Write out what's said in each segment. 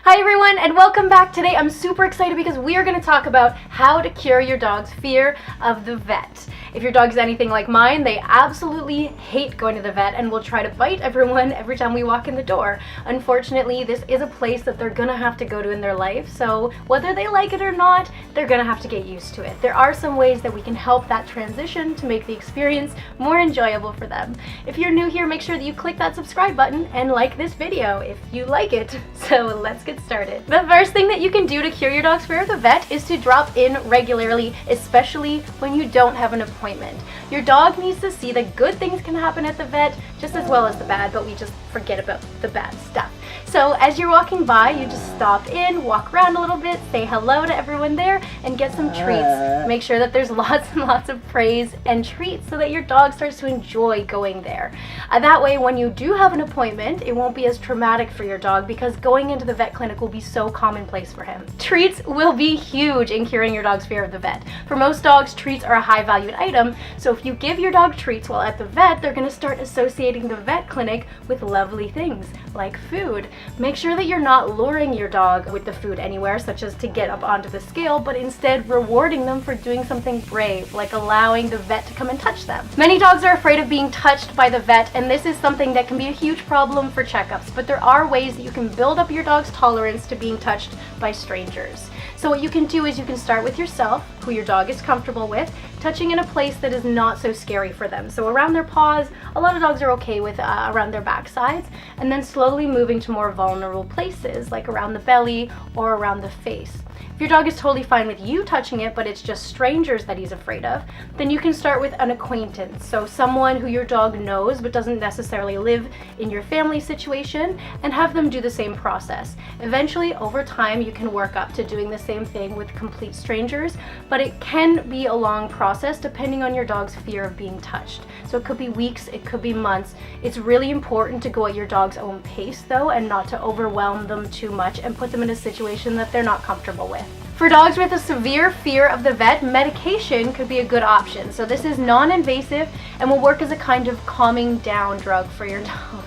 Hi everyone and welcome back. Today I'm super excited because we are going to talk about how to cure your dog's fear of the vet. If your dog's anything like mine, they absolutely hate going to the vet and will try to bite everyone every time we walk in the door. Unfortunately, this is a place that they're going to have to go to in their life, so whether they like it or not, they're going to have to get used to it. There are some ways that we can help that transition to make the experience more enjoyable for them. If you're new here, make sure that you click that subscribe button and like this video if you like it. So let's get started. The first thing that you can do to cure your dog's fear of the vet is to drop in regularly, especially when you don't have an appointment. Your dog needs to see that good things can happen at the vet just as well as the bad, but we just forget about the bad stuff. So as you're walking by, you just stop in, walk around a little bit, say hello to everyone there, and get some treats. Make sure that there's lots and lots of praise and treats so that your dog starts to enjoy going there. That way, when you do have an appointment, it won't be as traumatic for your dog because going into the vet clinic will be so commonplace for him. Treats will be huge in curing your dog's fear of the vet. For most dogs, treats are a high-valued item, so if you give your dog treats while at the vet, they're going to start associating the vet clinic with lovely things like food. Make sure that you're not luring your dog with the food anywhere, such as to get up onto the scale, but instead rewarding them for doing something brave, like allowing the vet to come and touch them. Many dogs are afraid of being touched by the vet, and this is something that can be a huge problem for checkups, but there are ways that you can build up your dog's tolerance to being touched by strangers. So what you can do is you can start with yourself, who your dog is comfortable with, touching in a place that is not so scary for them. So around their paws, a lot of dogs are okay with around their backsides, and then slowly moving to more vulnerable places, like around the belly or around the face. If your dog is totally fine with you touching it, but it's just strangers that he's afraid of, then you can start with an acquaintance. So someone who your dog knows but doesn't necessarily live in your family situation, and have them do the same process. Eventually, over time, you can work up to doing the same thing with complete strangers, but it can be a long process depending on your dog's fear of being touched. So it could be weeks, it could be months. It's really important to go at your dog's own pace though, and not to overwhelm them too much and put them in a situation that they're not comfortable with. For dogs with a severe fear of the vet, medication could be a good option. So this is non-invasive and will work as a kind of calming down drug for your dog.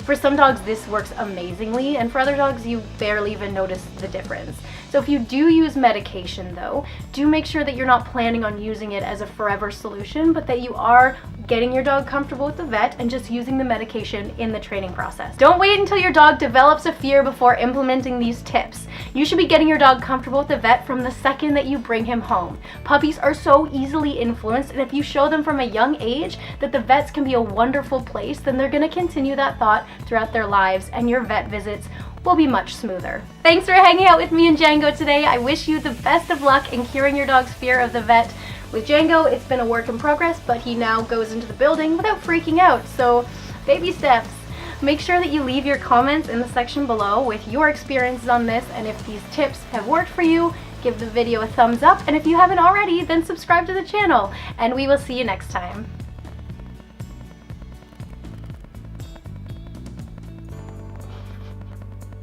For some dogs, this works amazingly, and for other dogs, you barely even notice the difference. So if you do use medication though, do make sure that you're not planning on using it as a forever solution, but that you are getting your dog comfortable with the vet and just using the medication in the training process. Don't wait until your dog develops a fear before implementing these tips. You should be getting your dog comfortable with the vet from the second that you bring him home. Puppies are so easily influenced, and if you show them from a young age that the vets can be a wonderful place, then they're going to continue that thought throughout their lives, and your vet visits will be much smoother. Thanks for hanging out with me and Django today. I wish you the best of luck in curing your dog's fear of the vet. With Django, it's been a work in progress, but he now goes into the building without freaking out, so baby steps. Make sure that you leave your comments in the section below with your experiences on this, and if these tips have worked for you, give the video a thumbs up, and if you haven't already, then subscribe to the channel, and we will see you next time.